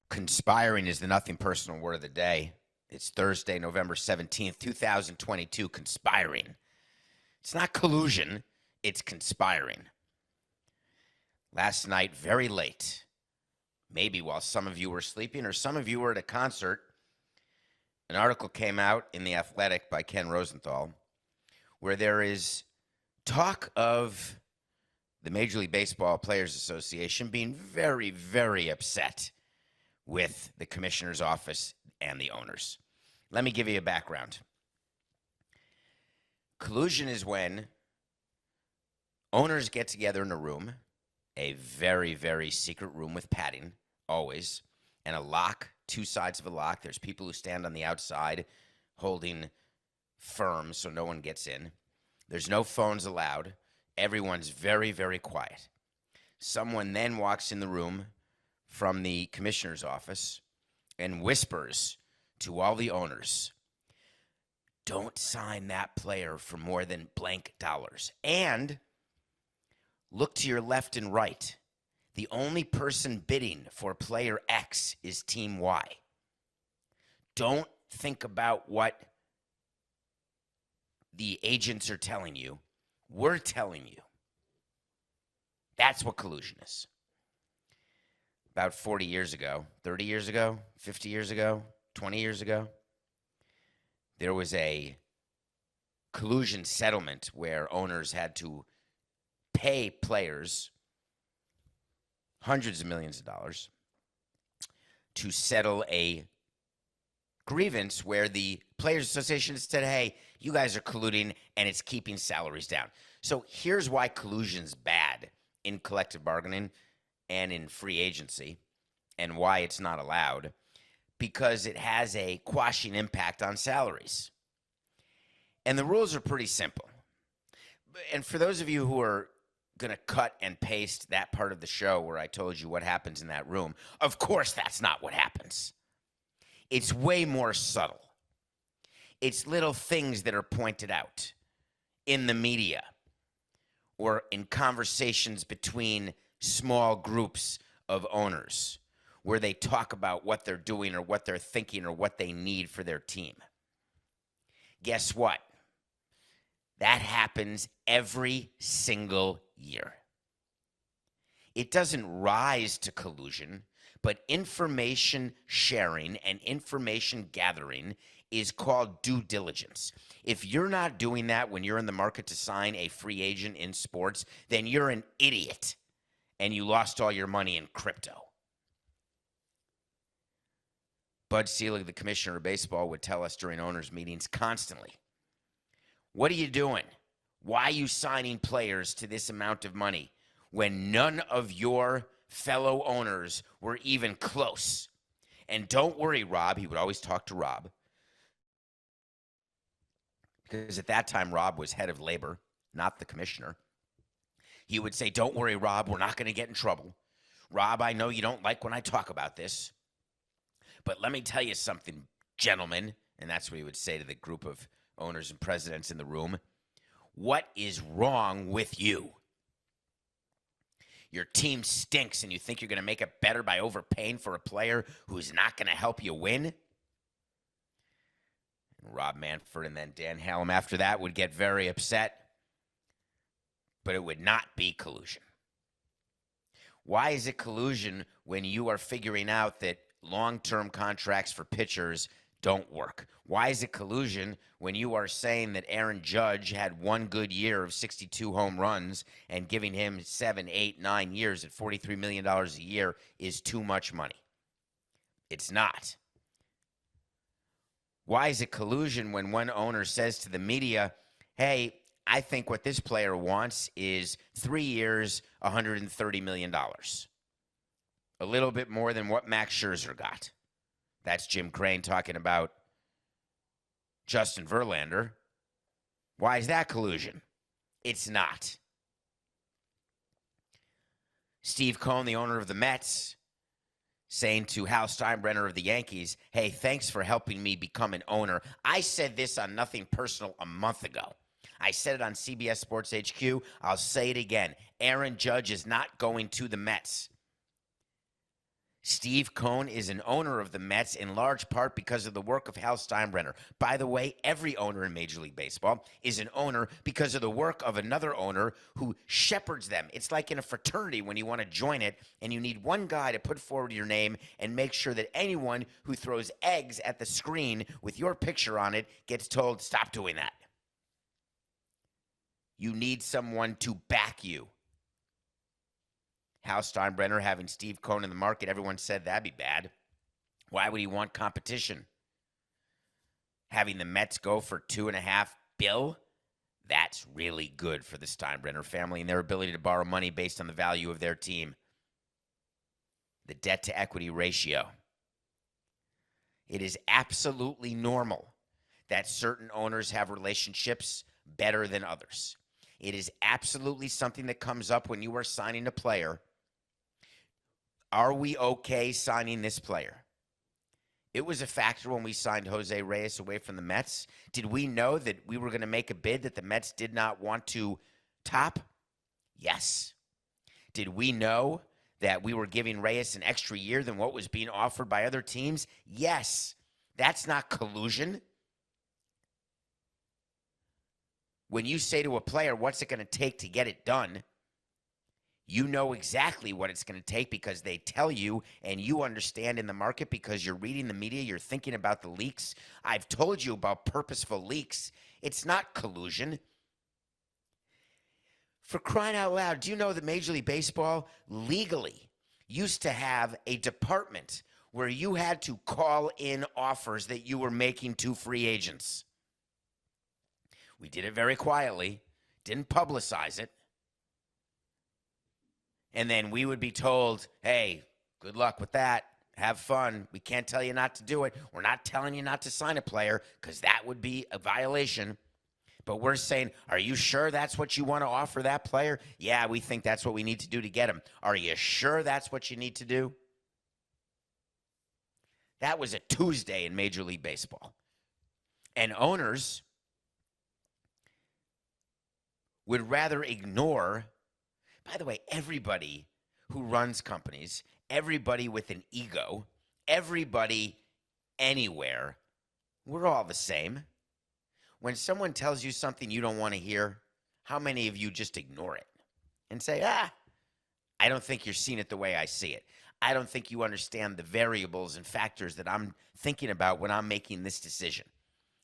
Conspiring is the nothing personal word of the day. It's Thursday, November 17th, 2022. Conspiring. It's not collusion, it's conspiring. Last night, very late, maybe while some of you were sleeping or some of you were at a concert, an article came out in The Athletic by Ken Rosenthal where there is talk of the Major League Baseball Players Association being very, very upset with the commissioner's office and the owners. Let me give you a background. Collusion is when owners get together in a room, a very, very secret room with padding, always, and a lock, two sides of a lock. There's people who stand on the outside holding firm so no one gets in. There's no phones allowed. Everyone's very, very quiet. Someone then walks in the room from the commissioner's office and whispers to all the owners, don't sign that player for more than blank dollars. And look to your left and right. The only person bidding for player X is team Y. Don't think about what the agents are telling you. We're telling you. That's what collusion is. About 40 years ago, 30 years ago, 50 years ago, 20 years ago, there was a collusion settlement where owners had to pay players hundreds of millions of dollars to settle a grievance where the Players Association said, hey, you guys are colluding and it's keeping salaries down. So here's why collusion's bad in collective bargaining and in free agency, and why it's not allowed, because it has a quashing impact on salaries. And the rules are pretty simple. And for those of you who are going to cut and paste that part of the show where I told you what happens in that room, of course that's not what happens. It's way more subtle. It's little things that are pointed out in the media or in conversations between small groups of owners where they talk about what they're doing or what they're thinking or what they need for their team. Guess what? That happens every single year. It doesn't rise to collusion, but information sharing and information gathering is called due diligence. If you're not doing that when you're in the market to sign a free agent in sports, then you're an idiot and you lost all your money in crypto. Bud Selig, the commissioner of baseball, would tell us during owners' meetings constantly, what are you doing? Why are you signing players to this amount of money when none of your fellow owners were even close? And don't worry, Rob, he would always talk to Rob, because at that time, Rob was head of labor, not the commissioner. He would say, don't worry, Rob, we're not going to get in trouble. Rob, I know you don't like when I talk about this, but let me tell you something, gentlemen, and that's what he would say to the group of owners and presidents in the room. What is wrong with you? Your team stinks and you think you're going to make it better by overpaying for a player who's not going to help you win? Rob Manfred and then Dan Hallam after that would get very upset, but it would not be collusion. Why is it collusion when you are figuring out that long-term contracts for pitchers don't work? Why is it collusion when you are saying that Aaron Judge had one good year of 62 home runs and giving him 7, 8, 9 years at $43 million a year is too much money? It's not. Why is it collusion when one owner says to the media, hey, I think what this player wants is 3 years, $130 million. A little bit more than what Max Scherzer got. That's Jim Crane talking about Justin Verlander. Why is that collusion? It's not. Steve Cohen, the owner of the Mets, saying to Hal Steinbrenner of the Yankees, hey, thanks for helping me become an owner. I said this on Nothing Personal a month ago. I said it on CBS Sports HQ. I'll say it again. Aaron Judge is not going to the Mets. Steve Cohen is an owner of the Mets in large part because of the work of Hal Steinbrenner. By the way, every owner in Major League Baseball is an owner because of the work of another owner who shepherds them. It's like in a fraternity when you want to join it and you need one guy to put forward your name and make sure that anyone who throws eggs at the screen with your picture on it gets told, stop doing that. You need someone to back you. Hal Steinbrenner having Steve Cohen in the market, everyone said that'd be bad. Why would he want competition? Having the Mets go for $2.5 billion, that's really good for the Steinbrenner family and their ability to borrow money based on the value of their team. The debt to equity ratio. It is absolutely normal that certain owners have relationships better than others. It is absolutely something that comes up when you are signing a player. Are we okay signing this player? It was a factor when we signed Jose Reyes away from the Mets. Did we know that we were going to make a bid that the Mets did not want to top? Yes. Did we know that we were giving Reyes an extra year than what was being offered by other teams? Yes. That's not collusion. When you say to a player, what's it going to take to get it done? You know exactly what it's going to take because they tell you, and you understand in the market because you're reading the media, you're thinking about the leaks. I've told you about purposeful leaks. It's not collusion. For crying out loud, do you know that Major League Baseball legally used to have a department where you had to call in offers that you were making to free agents? We did it very quietly, didn't publicize it. And then we would be told, hey, good luck with that. Have fun. We can't tell you not to do it. We're not telling you not to sign a player because that would be a violation. But we're saying, are you sure that's what you want to offer that player? Yeah, we think that's what we need to do to get him. Are you sure that's what you need to do? That was a Tuesday in Major League Baseball. And owners would rather ignore. By the way, everybody who runs companies, everybody with an ego, everybody anywhere, we're all the same. When someone tells you something you don't want to hear, how many of you just ignore it and say, I don't think you're seeing it the way I see it. I don't think you understand the variables and factors that I'm thinking about when I'm making this decision.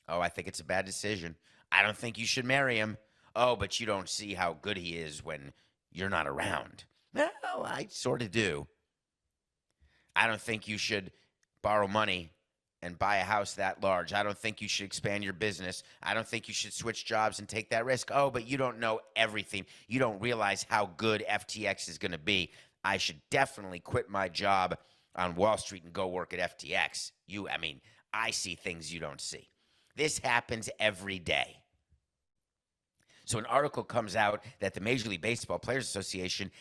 Oh, I think it's a bad decision. I don't think you should marry him. Oh, but you don't see how good he is when you're not around. No, I sort of do. I don't think you should borrow money and buy a house that large. I don't think you should expand your business. I don't think you should switch jobs and take that risk. Oh, but you don't know everything. You don't realize how good FTX is going to be. I should definitely quit my job on Wall Street and go work at FTX. I see things you don't see. This happens every day. So an article comes out that the Major League Baseball Players Association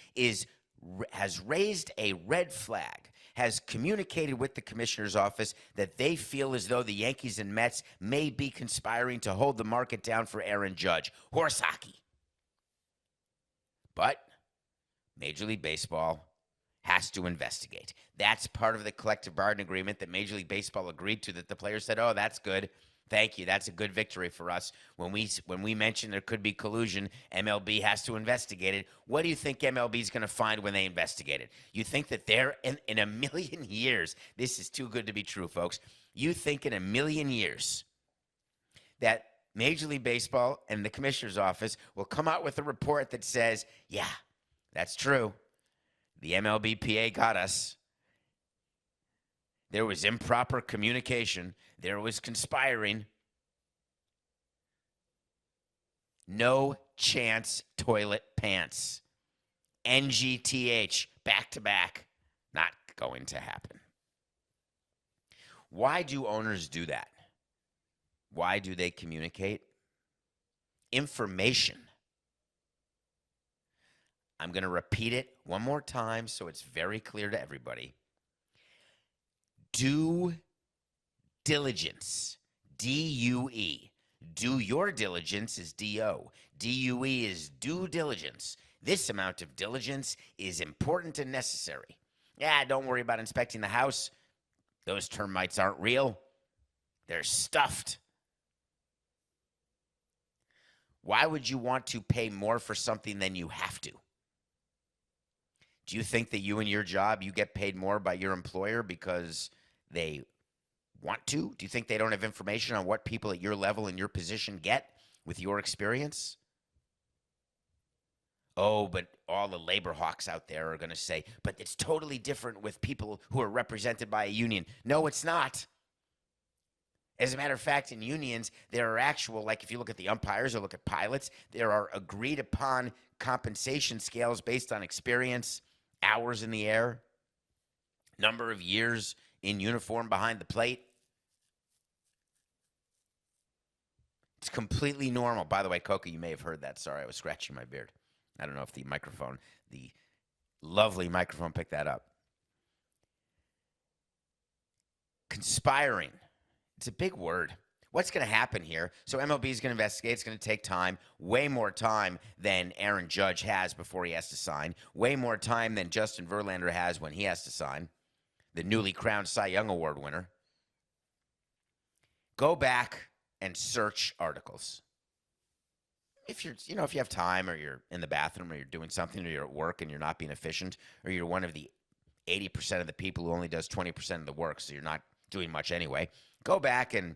has raised a red flag, has communicated with the commissioner's office that they feel as though the Yankees and Mets may be conspiring to hold the market down for Aaron Judge. Horse hockey. But Major League Baseball has to investigate. That's part of the collective bargaining agreement that Major League Baseball agreed to, that the players said, oh, that's good. Thank you. That's a good victory for us. When we mention there could be collusion, MLB has to investigate it. What do you think MLB is going to find when they investigate it? You think that they're in a million years, this is too good to be true, folks. You think in a million years that Major League Baseball and the commissioner's office will come out with a report that says, yeah, that's true. The MLBPA got us. There was improper communication. There was conspiring. No chance, toilet pants. NGTH, back to back. Not going to happen. Why do owners do that? Why do they communicate? Information. I'm going to repeat it one more time so it's very clear to everybody. Due diligence, D-U-E. Do your diligence is D-O. D-U-E is due diligence. This amount of diligence is important and necessary. Yeah, don't worry about inspecting the house. Those termites aren't real. They're stuffed. Why would you want to pay more for something than you have to? Do you think that you and your job, you get paid more by your employer because they want to? Do you think they don't have information on what people at your level and your position get with your experience? Oh, but all the labor hawks out there are going to say, but it's totally different with people who are represented by a union. No, it's not. As a matter of fact, in unions, there are actual, like if you look at the umpires or look at pilots, there are agreed upon compensation scales based on experience, hours in the air, number of years in uniform behind the plate. It's completely normal. By the way, Coca, you may have heard that. Sorry, I was scratching my beard. I don't know if the lovely microphone picked that up. Conspiring. It's a big word. What's going to happen here? So MLB is going to investigate. It's going to take time, way more time than Aaron Judge has before he has to sign, way more time than Justin Verlander has when he has to sign, the newly crowned Cy Young Award winner. Go back and search articles. If you have time, or you're in the bathroom, or you're doing something, or you're at work and you're not being efficient, or you're one of the 80% of the people who only does 20% of the work, so you're not doing much anyway, go back and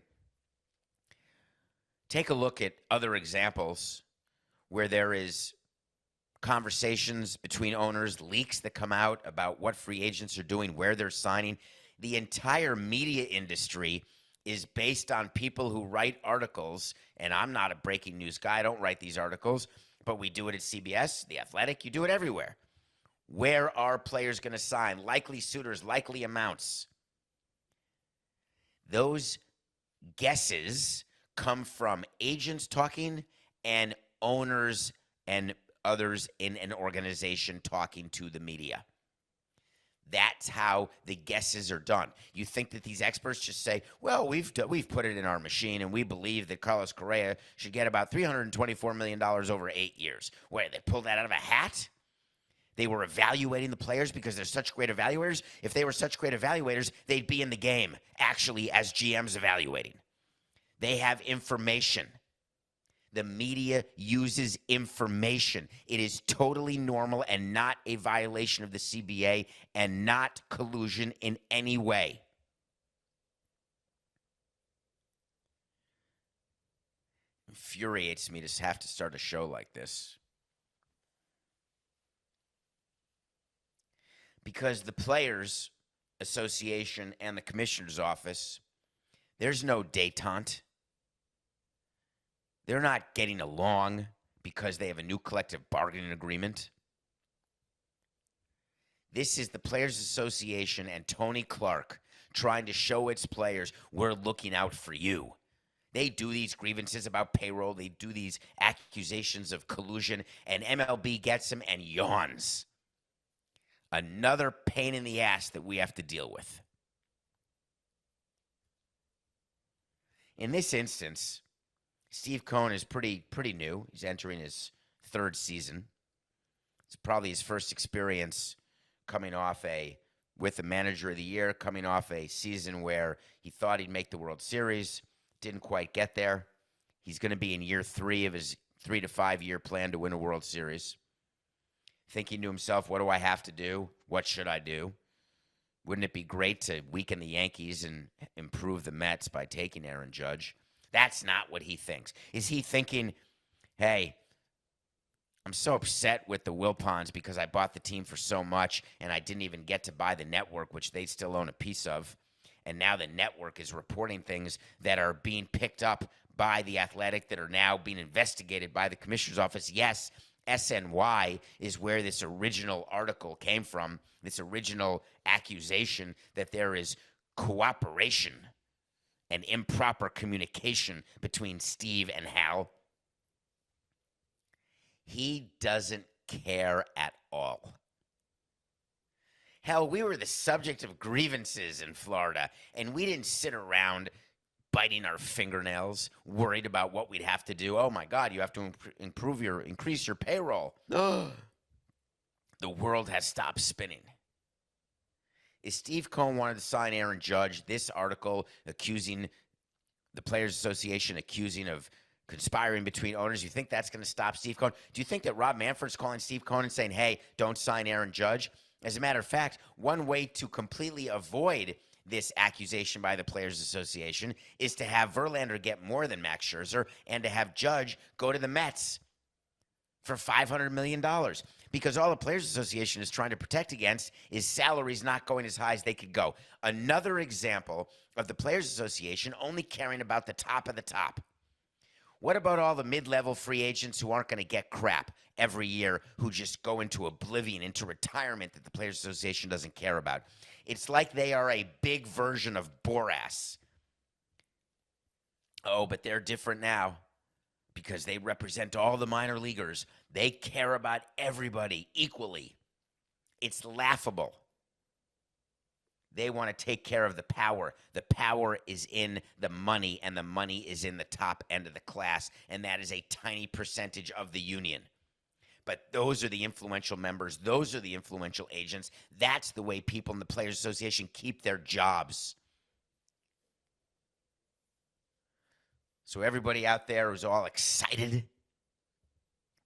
take a look at other examples where there is conversations between owners, leaks that come out about what free agents are doing, where they're signing. The entire media industry is based on people who write articles, and I'm not a breaking news guy. I don't write these articles, but we do it at CBS, The Athletic. You do it everywhere. Where are players going to sign? Likely suitors, likely amounts. Those guesses come from agents talking and owners and others in an organization talking to the media. That's how the guesses are done. You think that these experts just say, well, we've put it in our machine, and we believe that Carlos Correa should get about $324 million over 8 years. Where, they pulled that out of a hat? They were evaluating the players because they're such great evaluators. If they were such great evaluators, they'd be in the game, actually, as GMs evaluating. They have information. The media uses information. It is totally normal and not a violation of the CBA and not collusion in any way. Infuriates me to have to start a show like this. Because the Players Association and the Commissioner's Office, there's no détente. They're not getting along because they have a new collective bargaining agreement. This is the Players Association and Tony Clark trying to show its players, we're looking out for you. They do these grievances about payroll. They do these accusations of collusion, and MLB gets them and yawns. Another pain in the ass that we have to deal with. In this instance, Steve Cohen is pretty new. He's entering his third season. It's probably his first experience coming off with the Manager of the Year, coming off a season where he thought he'd make the World Series, didn't quite get there. He's going to be in year 3 of his 3 to 5 year plan to win a World Series. Thinking to himself, what do I have to do? What should I do? Wouldn't it be great to weaken the Yankees and improve the Mets by taking Aaron Judge? That's not what he thinks. Is he thinking, hey, I'm so upset with the Wilpons because I bought the team for so much and I didn't even get to buy the network, which they still own a piece of. And now the network is reporting things that are being picked up by The Athletic that are now being investigated by the Commissioner's Office. Yes, SNY is where this original article came from, this original accusation that there is cooperation and improper communication between Steve and Hal. He doesn't care at all. Hell, we were the subject of grievances in Florida, and we didn't sit around biting our fingernails, worried about what we'd have to do. Oh my God, you have to increase your payroll. The world has stopped spinning. Is Steve Cohen wanted to sign Aaron Judge? This article accusing the Players Association of conspiring between owners. You think that's going to stop Steve Cohen? Do you think that Rob Manfred's calling Steve Cohen and saying, hey, don't sign Aaron Judge? As a matter of fact, one way to completely avoid this accusation by the Players Association is to have Verlander get more than Max Scherzer and to have Judge go to the Mets for $500 million. Because all the Players Association is trying to protect against is salaries not going as high as they could go. Another example of the Players Association only caring about the top of the top. What about all the mid-level free agents who aren't going to get crap every year, who just go into oblivion, into retirement that the Players Association doesn't care about? It's like they are a big version of Boras. Oh, but they're different now because they represent all the minor leaguers. They care about everybody equally. It's laughable. They want to take care of the power. The power is in the money, and the money is in the top end of the class, and that is a tiny percentage of the union. But those are the influential members. Those are the influential agents. That's the way people in the Players Association keep their jobs. So everybody out there who's all excited,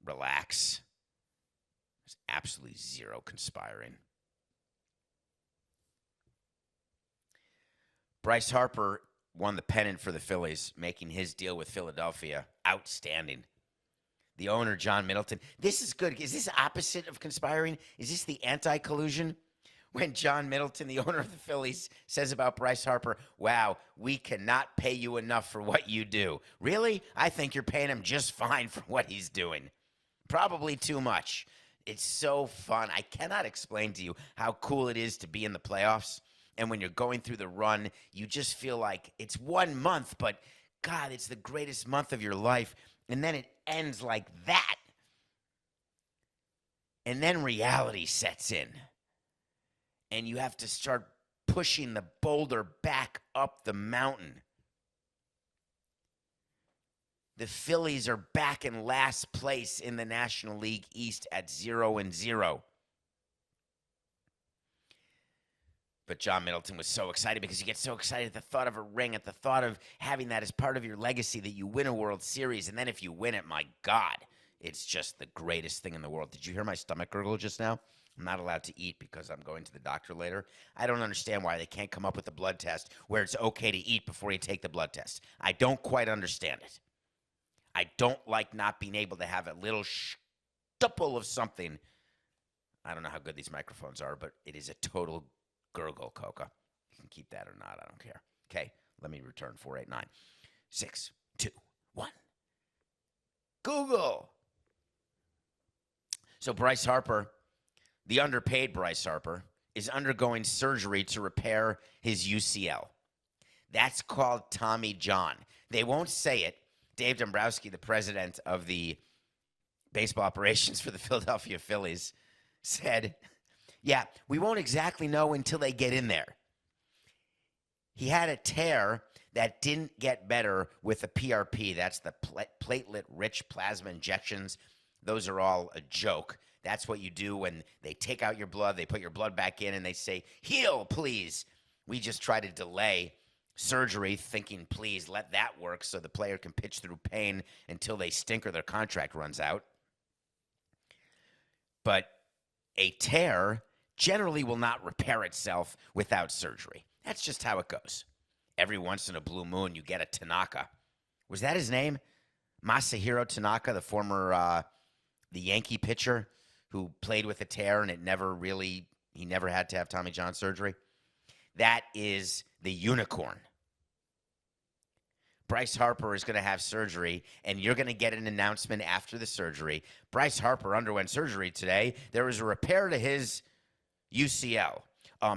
relax. There's absolutely zero conspiring. Bryce Harper won the pennant for the Phillies, making his deal with Philadelphia outstanding. The owner, John Middleton. This is good. Is this opposite of conspiring? Is this the anti-collusion? When John Middleton, the owner of the Phillies, says about Bryce Harper, wow, we cannot pay you enough for what you do. Really? I think you're paying him just fine for what he's doing. Probably too much. It's so fun. I cannot explain to you how cool it is to be in the playoffs. And when you're going through the run, you just feel like it's 1 month, but God, it's the greatest month of your life. And then it ends like that. And then reality sets in. And you have to start pushing the boulder back up the mountain. The Phillies are back in last place in the National League East at 0-0. But John Middleton was so excited because you get so excited at the thought of a ring, at the thought of having that as part of your legacy, that you win a World Series. And then if you win it, my God, it's just the greatest thing in the world. Did you hear my stomach gurgle just now? I'm not allowed to eat because I'm going to the doctor later. I don't understand why they can't come up with a blood test where it's okay to eat before you take the blood test. I don't quite understand it. I don't like not being able to have a little stipple of something. I don't know how good these microphones are, but it is a total gurgle, Coca. You can keep that or not. I don't care. Okay, let me return 489. 6, 2, 1. Google. So Bryce Harper, the underpaid Bryce Harper, is undergoing surgery to repair his UCL. That's called Tommy John. They won't say it. Dave Dombrowski, the president of the baseball operations for the Philadelphia Phillies, said, yeah, we won't exactly know until they get in there. He had a tear that didn't get better with the PRP. That's the platelet-rich plasma injections. Those are all a joke. That's what you do when they take out your blood, they put your blood back in, and they say, heal, please. We just try to delay surgery, thinking, please, let that work so the player can pitch through pain until they stink or their contract runs out. But a tear generally will not repair itself without surgery. That's just how it goes. Every once in a blue moon, you get a Tanaka. Was that his name? Masahiro Tanaka, the former the Yankee pitcher who played with a tear and he never had to have Tommy John surgery. That is the unicorn. Bryce Harper is going to have surgery, and you're going to get an announcement after the surgery. Bryce Harper underwent surgery today. There was a repair to his UCL.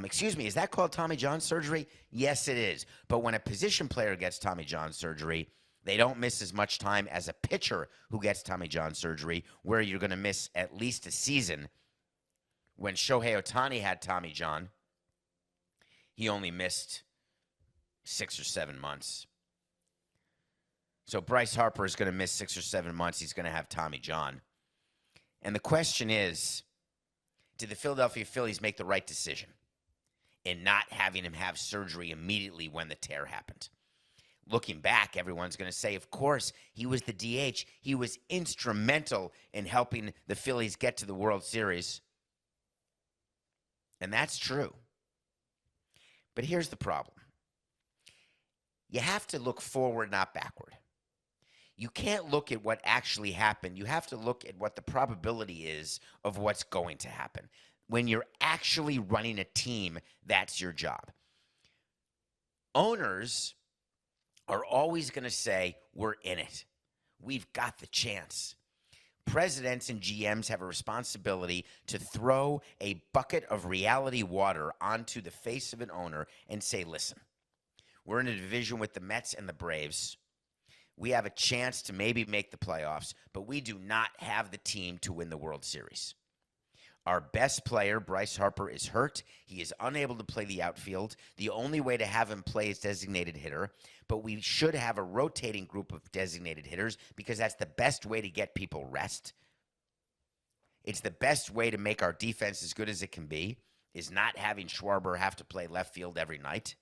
Excuse me, is that called Tommy John surgery? Yes, it is. But when a position player gets Tommy John surgery, they don't miss as much time as a pitcher who gets Tommy John surgery, where you're going to miss at least a season. When Shohei Ohtani had Tommy John, he only missed 6 or 7 months. So Bryce Harper is going to miss 6 or 7 months. He's going to have Tommy John. And the question is, did the Philadelphia Phillies make the right decision? in not having him have surgery immediately when the tear happened. Looking back, everyone's going to say, of course, he was the DH. He was instrumental in helping the Phillies get to the World Series. And that's true. But here's the problem. You have to look forward, not backward. You can't look at what actually happened. You have to look at what the probability is of what's going to happen. When you're actually running a team, that's your job. Owners are always going to say, we're in it. We've got the chance. Presidents and GMs have a responsibility to throw a bucket of reality water onto the face of an owner and say, listen, we're in a division with the Mets and the Braves. We have a chance to maybe make the playoffs, but we do not have the team to win the World Series. Our best player, Bryce Harper, is hurt. He is unable to play the outfield. The only way to have him play is designated hitter, but we should have a rotating group of designated hitters because that's the best way to get people rest. It's the best way to make our defense as good as it can be, is not having Schwarber have to play left field every night.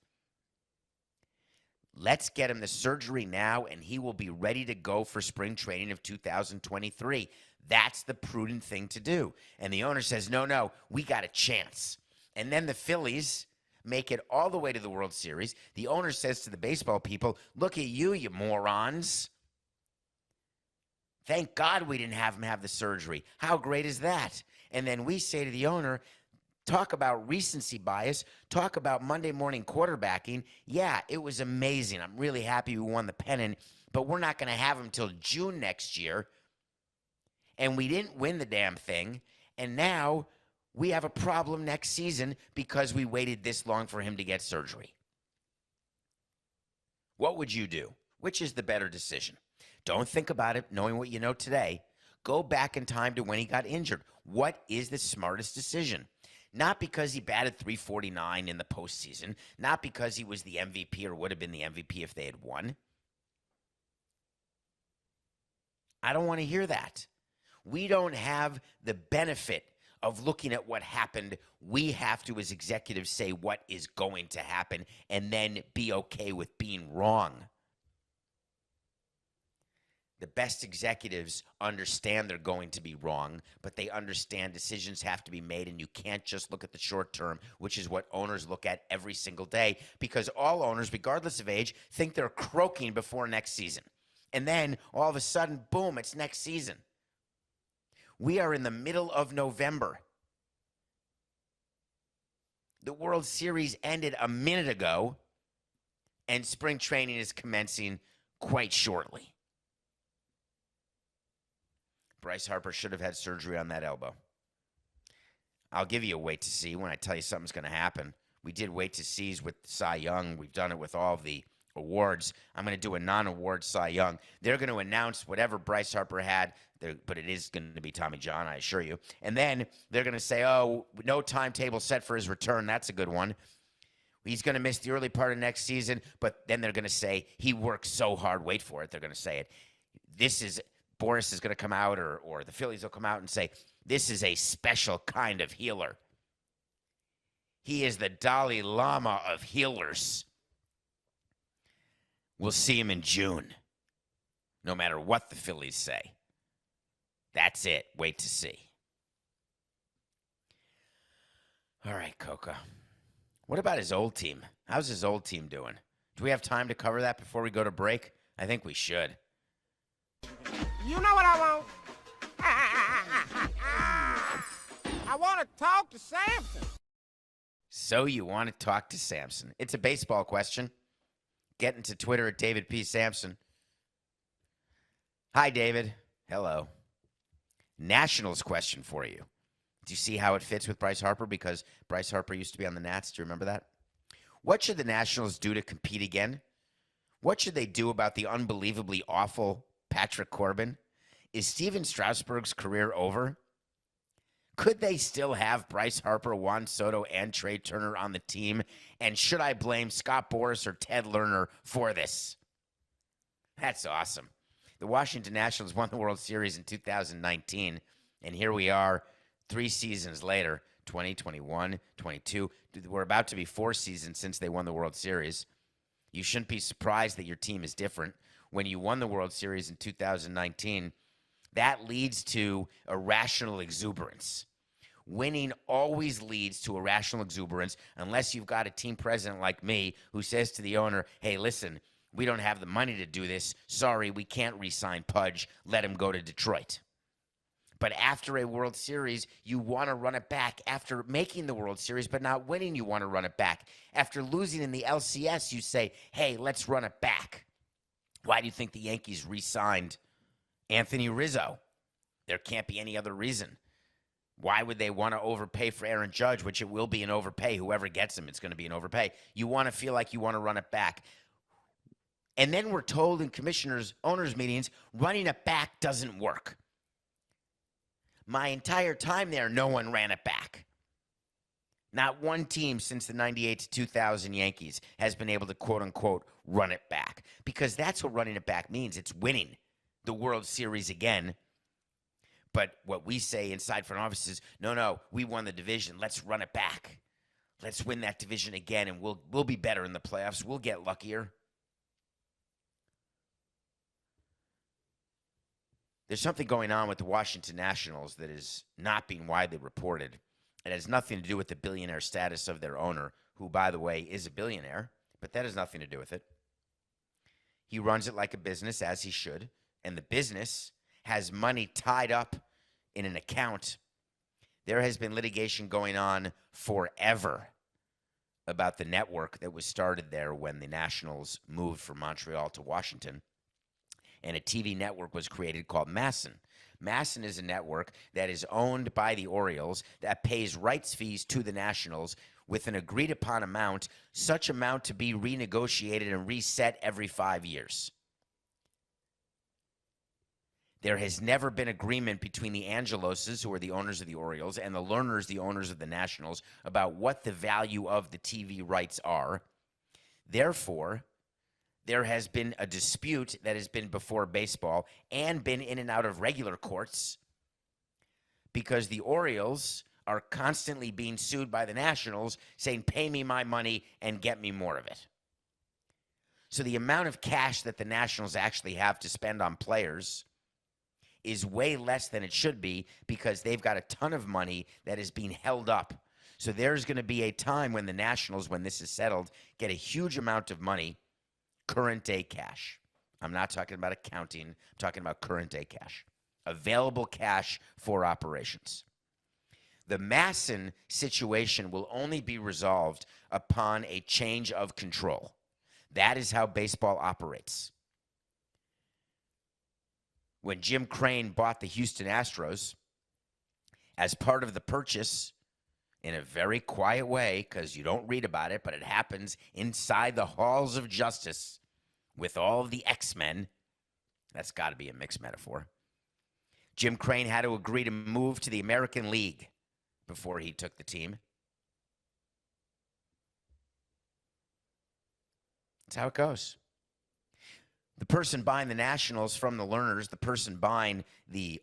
Let's get him the surgery now, and he will be ready to go for spring training of 2023. That's the prudent thing to do. And the owner says, no, we got a chance. And then the Phillies make it all the way to the World Series. The owner says to the baseball people, look at you, you morons. Thank God we didn't have him have the surgery. How great is that? And then we say to the owner, talk about recency bias. Talk about Monday morning quarterbacking. Yeah, it was amazing. I'm really happy we won the pennant, but we're not going to have him till June next year. And we didn't win the damn thing. And now we have a problem next season because we waited this long for him to get surgery. What would you do? Which is the better decision? Don't think about it knowing what you know today. Go back in time to when he got injured. What is the smartest decision? Not because he batted .349 in the postseason, not because he was the MVP or would have been the MVP if they had won. I don't want to hear that. We don't have the benefit of looking at what happened. We have to, as executives, say what is going to happen and then be okay with being wrong. The best executives understand they're going to be wrong, but they understand decisions have to be made, and you can't just look at the short term, which is what owners look at every single day, because all owners, regardless of age, think they're croaking before next season. And then, all of a sudden, boom, it's next season. We are in the middle of November. The World Series ended a minute ago, and spring training is commencing quite shortly. Bryce Harper should have had surgery on that elbow. I'll give you a wait to see when I tell you something's going to happen. We did wait to sees with Cy Young. We've done it with all of the awards. I'm going to do a non-award Cy Young. They're going to announce whatever Bryce Harper had, but it is going to be Tommy John, I assure you. And then they're going to say, oh, no timetable set for his return. That's a good one. He's going to miss the early part of next season, but then they're going to say he worked so hard. Wait for it. They're going to say it. Boris is going to come out, or the Phillies will come out and say, this is a special kind of healer. He is the Dalai Lama of healers. We'll see him in June, no matter what the Phillies say. That's it. Wait to see. All right, Coca. What about his old team? How's his old team doing? Do we have time to cover that before we go to break? I think we should. You know what I want? I want to talk to Samson. So you want to talk to Samson. It's a baseball question. Get into Twitter at David P. Samson. Hi, David. Hello. Nationals question for you. Do you see how it fits with Bryce Harper? Because Bryce Harper used to be on the Nats. Do you remember that? What should the Nationals do to compete again? What should they do about the unbelievably awful Patrick Corbin? Is Steven Strasburg's career over? Could they still have Bryce Harper, Juan Soto, and Trey Turner on the team? And should I blame Scott Boras or Ted Lerner for this? That's awesome. The Washington Nationals won the World Series in 2019, and here we are 3 seasons later 20, 21, 22. We're about to be 4 seasons since they won the World Series. You shouldn't be surprised that your team is different. When you won the World Series in 2019, that leads to irrational exuberance. Winning always leads to irrational exuberance unless you've got a team president like me who says to the owner, hey, listen, we don't have the money to do this. Sorry, we can't re-sign Pudge. Let him go to Detroit. But after a World Series, you want to run it back. After making the World Series but not winning, you want to run it back. After losing in the LCS, you say, hey, let's run it back. Why do you think the Yankees re-signed Anthony Rizzo? There can't be any other reason. Why would they want to overpay for Aaron Judge, which it will be an overpay. Whoever gets him, it's going to be an overpay. You want to feel like you want to run it back. And then we're told in commissioners, owners' meetings, running it back doesn't work. My entire time there, no one ran it back. Not one team since the 98 to 2000 Yankees has been able to, quote-unquote, run it back. Because that's what running it back means. It's winning the World Series again. But what we say inside front office is, no, we won the division. Let's run it back. Let's win that division again, and we'll be better in the playoffs. We'll get luckier. There's something going on with the Washington Nationals that is not being widely reported. It has nothing to do with the billionaire status of their owner, who, by the way, is a billionaire, but that has nothing to do with it. He runs it like a business, as he should, and the business has money tied up in an account. There has been litigation going on forever about the network that was started there when the Nationals moved from Montreal to Washington. And a TV network was created called MASN. MASN is a network that is owned by the Orioles that pays rights fees to the Nationals with an agreed-upon amount, such amount to be renegotiated and reset every 5 years. There has never been agreement between the Angeloses, who are the owners of the Orioles, and the Lerners, the owners of the Nationals, about what the value of the TV rights are. Therefore, there has been a dispute that has been before baseball and been in and out of regular courts because the Orioles are constantly being sued by the Nationals saying, pay me my money and get me more of it. So the amount of cash that the Nationals actually have to spend on players is way less than it should be because they've got a ton of money that is being held up. So there's going to be a time when the Nationals, when this is settled, get a huge amount of money, current day cash. I'm not talking about accounting. I'm talking about current day cash. Available cash for operations. The MASN situation will only be resolved upon a change of control. That is how baseball operates. When Jim Crane bought the Houston Astros, as part of the purchase, in a very quiet way, because you don't read about it, but it happens inside the halls of justice with all of the X-Men. That's got to be a mixed metaphor. Jim Crane had to agree to move to the American League before he took the team. That's how it goes. The person buying the Nationals from the Lerners, the person buying the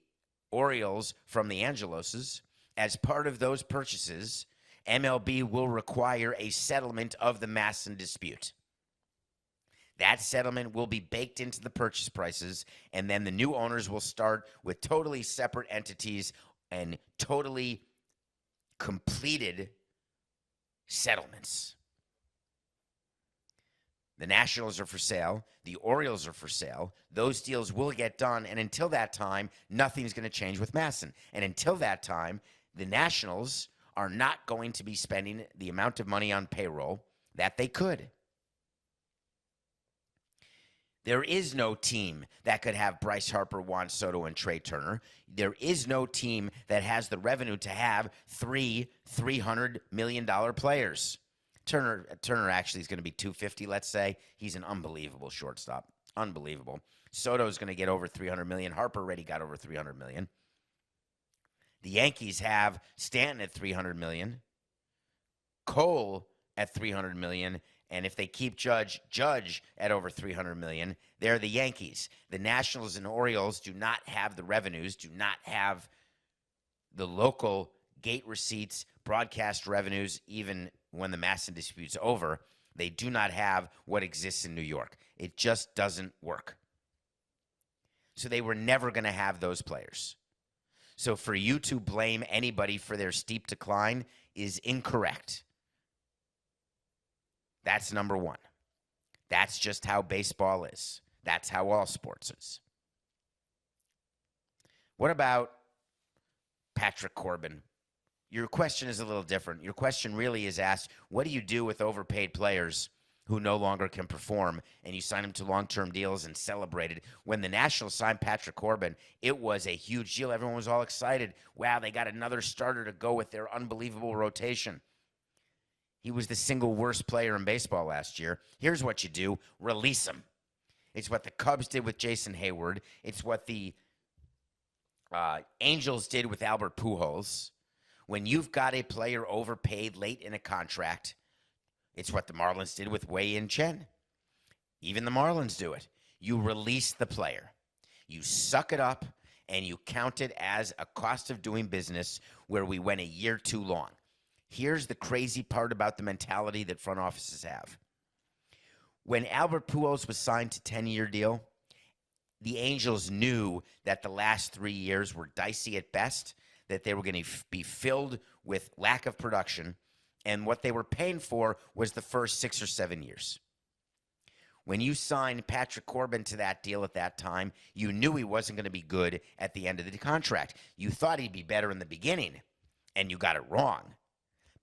Orioles from the Angeloses, as part of those purchases, MLB will require a settlement of the MASN dispute. That settlement will be baked into the purchase prices, and then the new owners will start with totally separate entities and totally completed settlements. The Nationals are for sale. The Orioles are for sale. Those deals will get done, and until that time, nothing's going to change with MASN. And until that time, the Nationals are not going to be spending the amount of money on payroll that they could. There is no team that could have Bryce Harper, Juan Soto, and Trey Turner. There is no team that has the revenue to have three $300 million players. Turner actually is going to be $250, let's say. He's an unbelievable shortstop. Unbelievable. Soto's going to get over $300 million. Harper already got over $300 million. The Yankees have Stanton at $300 million, Cole at $300 million, and if they keep Judge at over $300 million, they're the Yankees. The Nationals and Orioles do not have the revenues, do not have the local gate receipts, broadcast revenues, even when the Masson dispute's over, they do not have what exists in New York. It just doesn't work. So they were never going to have those players. So for you to blame anybody for their steep decline is incorrect. That's number one. That's just how baseball is. That's how all sports is. What about Patrick Corbin? Your question is a little different. Your question really is asked, what do you do with overpaid players who no longer can perform, and you sign them to long-term deals and celebrate it? When the Nationals signed Patrick Corbin, it was a huge deal. Everyone was all excited. Wow, they got another starter to go with their unbelievable rotation. He was the single worst player in baseball last year. Here's what you do. Release him. It's what the Cubs did with Jason Hayward. It's what the Angels did with Albert Pujols. When you've got a player overpaid late in a contract, it's what the Marlins did with Wei-Yin Chen. Even the Marlins do it. You release the player. You suck it up, and you count it as a cost of doing business where we went a year too long. Here's the crazy part about the mentality that front offices have. When Albert Pujols was signed to a 10-year deal, the Angels knew that the last 3 years were dicey at best, that they were going to be filled with lack of production, and what they were paying for was the first 6 or 7 years. When you signed Patrick Corbin to that deal at that time, you knew he wasn't going to be good at the end of the contract. You thought he'd be better in the beginning, and you got it wrong.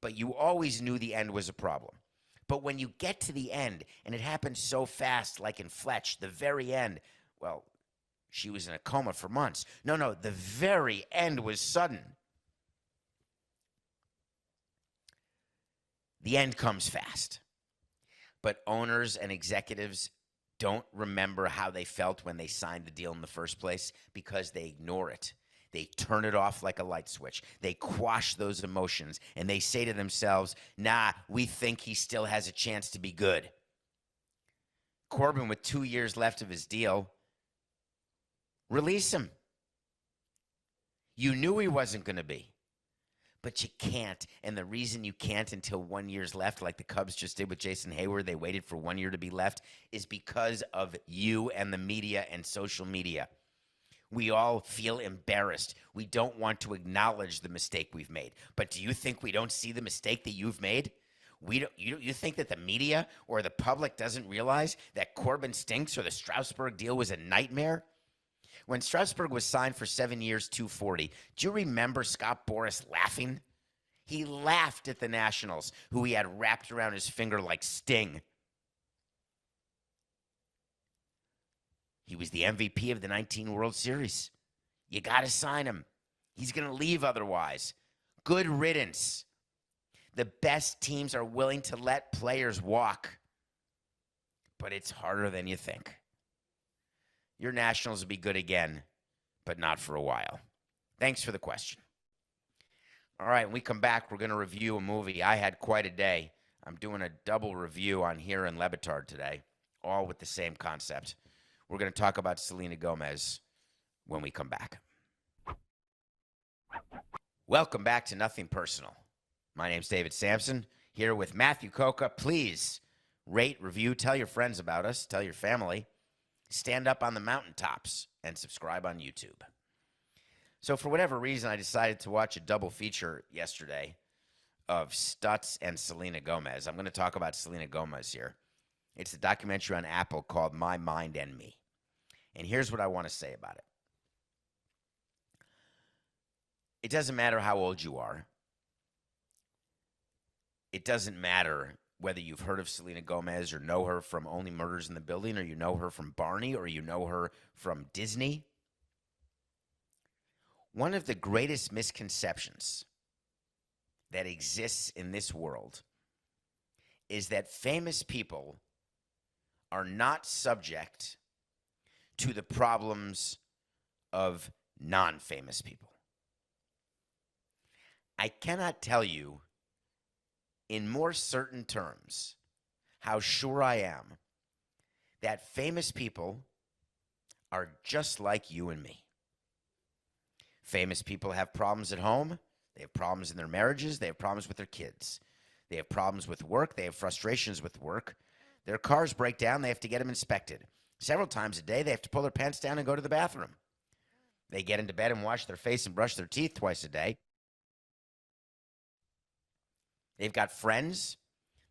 But you always knew the end was a problem. But when you get to the end, and it happens so fast, like in Fletch, the very end, well, she was in a coma for months. No, the very end was sudden. The end comes fast. But owners and executives don't remember how they felt when they signed the deal in the first place because they ignore it. They turn it off like a light switch. They quash those emotions, and they say to themselves, nah, we think he still has a chance to be good. Corbin, with 2 years left of his deal, release him. You knew he wasn't going to be, but you can't. And the reason you can't until 1 year's left, like the Cubs just did with Jason Hayward, they waited for 1 year to be left, is because of you and the media and social media. We all feel embarrassed. We don't want to acknowledge the mistake we've made. But do you think we don't see the mistake that you've made? You think that the media or the public doesn't realize that Corbin stinks or the Strasburg deal was a nightmare? When Strasburg was signed for 7 years, $240, do you remember Scott Boras laughing? He laughed at the Nationals, who he had wrapped around his finger like Sting. He was the MVP of the 19 World Series. You got to sign him. He's going to leave otherwise. Good riddance. The best teams are willing to let players walk. But it's harder than you think. Your Nationals will be good again, but not for a while. Thanks for the question. All right, when we come back, we're going to review a movie. I had quite a day. I'm doing a double review on Here and Le Batard today, all with the same concept. We're going to talk about Selena Gomez when we come back. Welcome back to Nothing Personal. My name's David Samson, here with Matthew Coca. Please rate, review, tell your friends about us, tell your family. Stand up on the mountaintops and subscribe on YouTube. So for whatever reason, I decided to watch a double feature yesterday of Stutz and Selena Gomez. I'm going to talk about Selena Gomez here. It's a documentary on Apple called My Mind and Me. And here's what I want to say about it. It doesn't matter how old you are. It doesn't matter whether you've heard of Selena Gomez or know her from Only Murders in the Building, or you know her from Barney, or you know her from Disney. One of the greatest misconceptions that exists in this world is that famous people are not subject to the problems of non-famous people. I cannot tell you in more certain terms how sure I am that famous people are just like you and me. Famous people have problems at home. They have problems in their marriages. They have problems with their kids. They have problems with work. They have frustrations with work. Their cars break down. They have to get them inspected. Several times a day, they have to pull their pants down and go to the bathroom. They get into bed and wash their face and brush their teeth twice a day. They've got friends.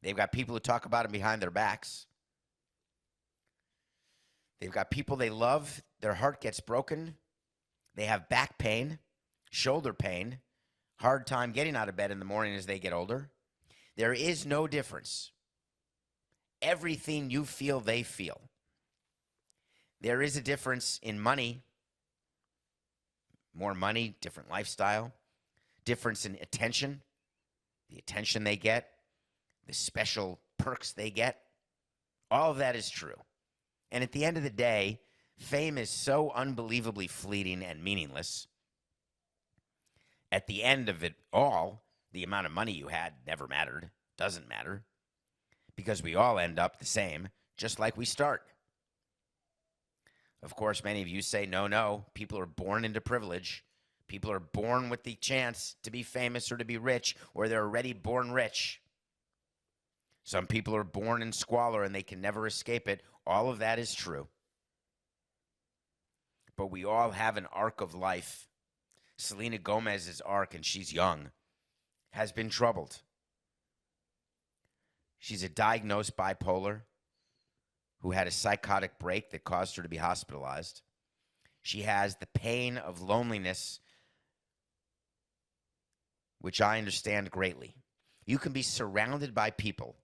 They've got people who talk about them behind their backs. They've got people they love. Their heart gets broken. They have back pain, shoulder pain, hard time getting out of bed in the morning as they get older. There is no difference. Everything you feel, they feel. There is a difference in money. More money, different lifestyle. Difference in attention. The attention they get. The special perks they get. All of that is true. And at the end of the day, fame is so unbelievably fleeting and meaningless. At the end of it all, the amount of money you had never mattered, doesn't matter, because we all end up the same, just like we start. Of course, many of you say, no, people are born into privilege. People are born with the chance to be famous or to be rich, or they're already born rich. Some people are born in squalor and they can never escape it. All of that is true. But we all have an arc of life. Selena Gomez's arc, and she's young, has been troubled. She's a diagnosed bipolar who had a psychotic break that caused her to be hospitalized. She has the pain of loneliness, which I understand greatly. You can be surrounded by people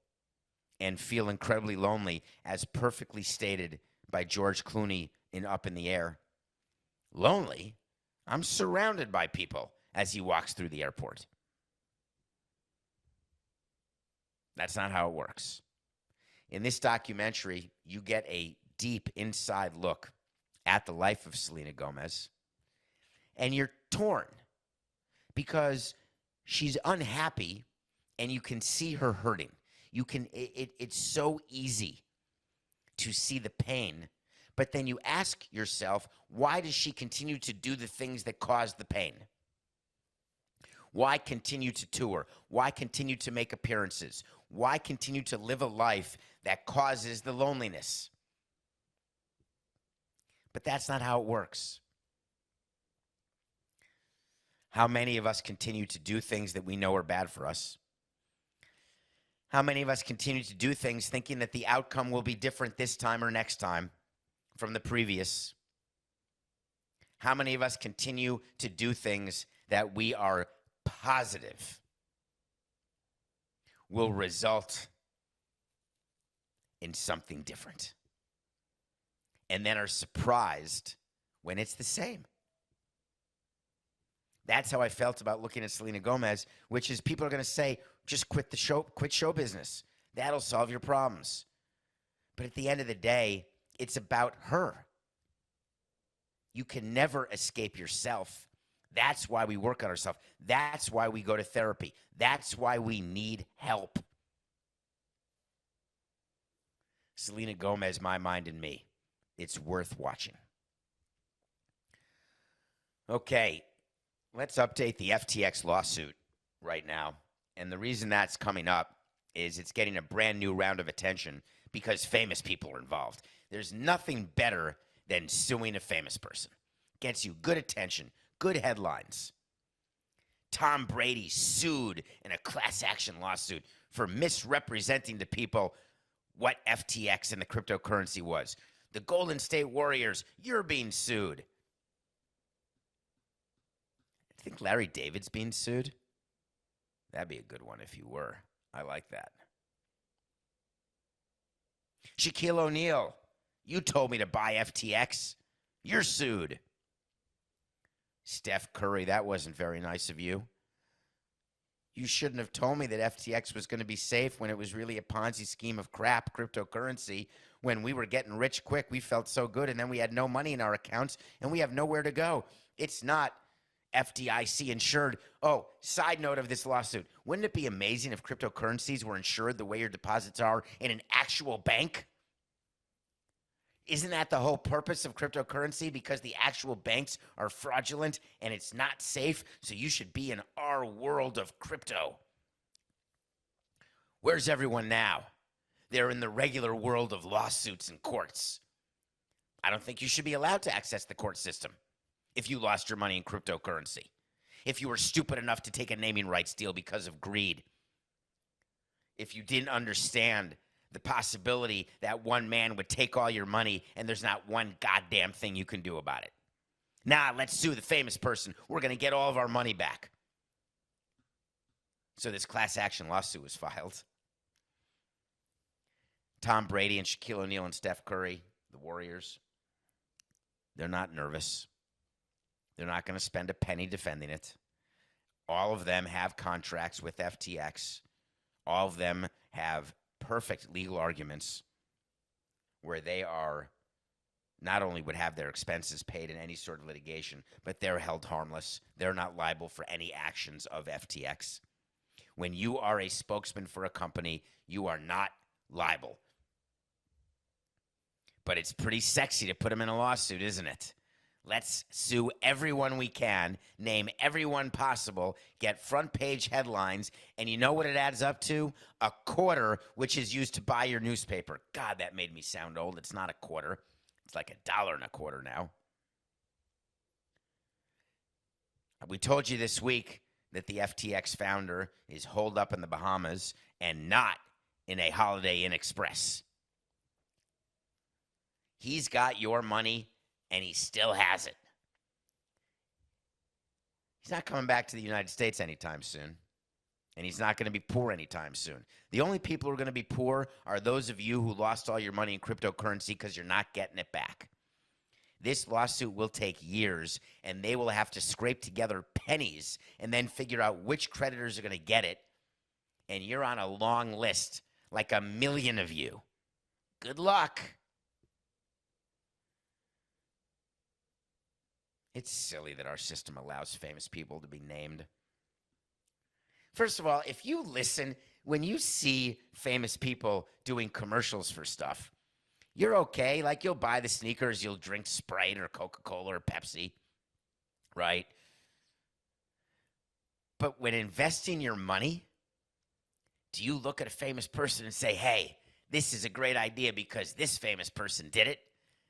and feel incredibly lonely, as perfectly stated by George Clooney in Up in the Air. Lonely? I'm surrounded by people as he walks through the airport. That's not how it works. In this documentary, you get a deep inside look at the life of Selena Gomez, and you're torn because she's unhappy and you can see her hurting. It's so easy to see the pain, but then you ask yourself, why does she continue to do the things that cause the pain? Why continue to tour? Why continue to make appearances? Why continue to live a life that causes the loneliness? But that's not how it works. How many of us continue to do things that we know are bad for us? How many of us continue to do things thinking that the outcome will be different this time or next time from the previous? How many of us continue to do things that we are positive will result in something different, and then are surprised when it's the same? That's how I felt about looking at Selena Gomez, which is people are going to say, just quit show business. That'll solve your problems. But at the end of the day, it's about her. You can never escape yourself. That's why we work on ourselves. That's why we go to therapy. That's why we need help. Selena Gomez, My Mind and Me. It's worth watching. Okay, let's update the FTX lawsuit right now. And the reason that's coming up is it's getting a brand new round of attention because famous people are involved. There's nothing better than suing a famous person. Gets you good attention, good headlines. Tom Brady sued in a class action lawsuit for misrepresenting to people what FTX and the cryptocurrency was. The Golden State Warriors, you're being sued. I think Larry David's being sued. That'd be a good one if you were. I like that. Shaquille O'Neal, you told me to buy FTX. You're sued. Steph Curry, that wasn't very nice of you. You shouldn't have told me that FTX was going to be safe when it was really a Ponzi scheme of crap, cryptocurrency. When we were getting rich quick, we felt so good, and then we had no money in our accounts, and we have nowhere to go. It's not FDIC insured. Oh, side note of this lawsuit. Wouldn't it be amazing if cryptocurrencies were insured the way your deposits are in an actual bank? Isn't that the whole purpose of cryptocurrency? Because the actual banks are fraudulent and it's not safe, so you should be in our world of crypto. Where's everyone now? They're in the regular world of lawsuits and courts. I don't think you should be allowed to access the court system if you lost your money in cryptocurrency. If you were stupid enough to take a naming rights deal because of greed. If you didn't understand the possibility that one man would take all your money and there's not one goddamn thing you can do about it. Nah, let's sue the famous person. We're going to get all of our money back. So this class action lawsuit was filed. Tom Brady and Shaquille O'Neal and Steph Curry, the Warriors, they're not nervous. They're not going to spend a penny defending it. All of them have contracts with FTX. All of them have perfect legal arguments where they are not only would have their expenses paid in any sort of litigation, but they're held harmless. They're not liable for any actions of FTX. When you are a spokesman for a company, you are not liable. But it's pretty sexy to put them in a lawsuit, isn't it? Let's sue everyone we can, name everyone possible, get front page headlines, and you know what it adds up to? A quarter, which is used to buy your newspaper. God, that made me sound old. It's not a quarter. It's like $1.25 now. We told you this week that the FTX founder is holed up in the Bahamas and not in a Holiday Inn Express. He's got your money, and he still has it. He's not coming back to the United States anytime soon. And he's not going to be poor anytime soon. The only people who are going to be poor are those of you who lost all your money in cryptocurrency because you're not getting it back. This lawsuit will take years, and they will have to scrape together pennies and then figure out which creditors are going to get it. And you're on a long list, like 1 million of you. Good luck. It's silly that our system allows famous people to be named. First of all, if you listen, when you see famous people doing commercials for stuff, you're okay. Like, you'll buy the sneakers, you'll drink Sprite or Coca-Cola or Pepsi, right? But when investing your money, do you look at a famous person and say, hey, this is a great idea because this famous person did it?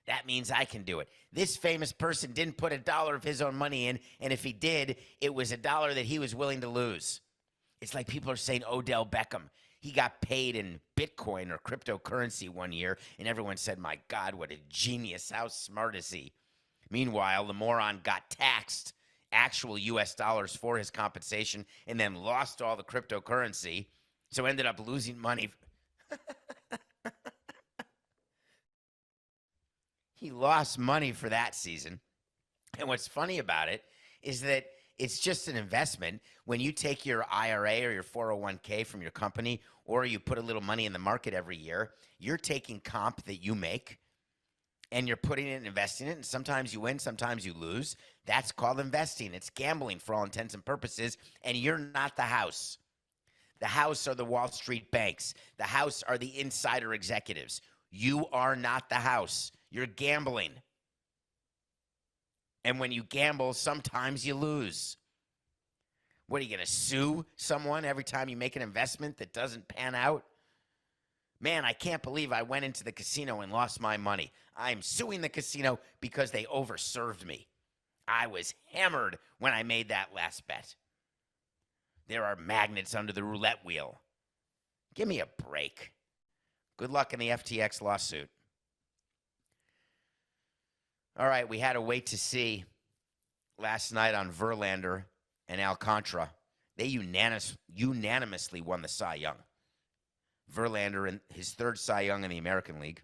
That means I can do it. This famous person didn't put $1 of his own money in, and if he did, it was $1 that he was willing to lose. It's like people are saying Odell Beckham. He got paid in Bitcoin or cryptocurrency one year, and everyone said, my God, what a genius. How smart is he? Meanwhile, the moron got taxed actual U.S. dollars for his compensation and then lost all the cryptocurrency, so ended up losing money. He lost money for that season. And what's funny about it is that it's just an investment. When you take your IRA or your 401k from your company, or you put a little money in the market every year, you're taking comp that you make and you're putting it and investing it. And sometimes you win, sometimes you lose. That's called investing. It's gambling for all intents and purposes. And you're not the house. The house are the Wall Street banks. The house are the insider executives. You are not the house. You're gambling. And when you gamble, sometimes you lose. What, are you going to sue someone every time you make an investment that doesn't pan out? Man, I can't believe I went into the casino and lost my money. I'm suing the casino because they overserved me. I was hammered when I made that last bet. There are magnets under the roulette wheel. Give me a break. Good luck in the FTX lawsuit. All right, we had to wait to see last night on Verlander and Alcantara. They unanimously won the Cy Young. Verlander in his third Cy Young in the American League.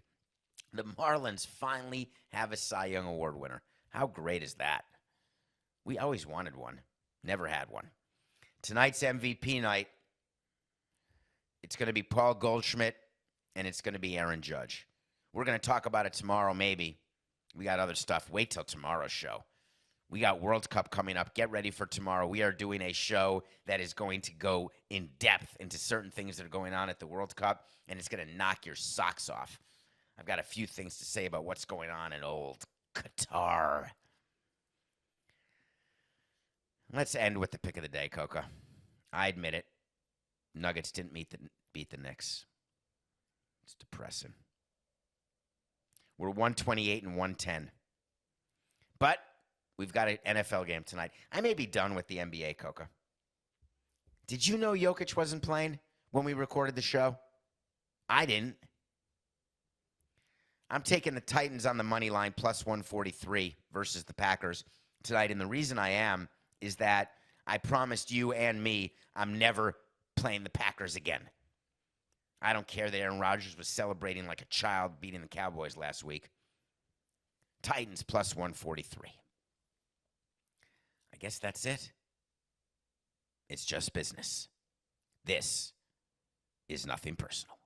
The Marlins finally have a Cy Young Award winner. How great is that? We always wanted one. Never had one. Tonight's MVP night, it's going to be Paul Goldschmidt, and it's going to be Aaron Judge. We're going to talk about it tomorrow, maybe. We got other stuff. Wait till tomorrow's show. We got World Cup coming up. Get ready for tomorrow. We are doing a show that is going to go in depth into certain things that are going on at the World Cup, and it's going to knock your socks off. I've got a few things to say about what's going on in old Qatar. Let's end with the pick of the day, Coca. I admit it. Nuggets didn't beat the Knicks. It's depressing. We're 128 and 110. But we've got an NFL game tonight. I may be done with the NBA, Coca. Did you know Jokic wasn't playing when we recorded the show? I didn't. I'm taking the Titans on the money line plus 143 versus the Packers tonight. And the reason I am is that I promised you and me I'm never playing the Packers again. I don't care that Aaron Rodgers was celebrating like a child beating the Cowboys last week. Titans plus 143. I guess that's it. It's just business. This is nothing personal.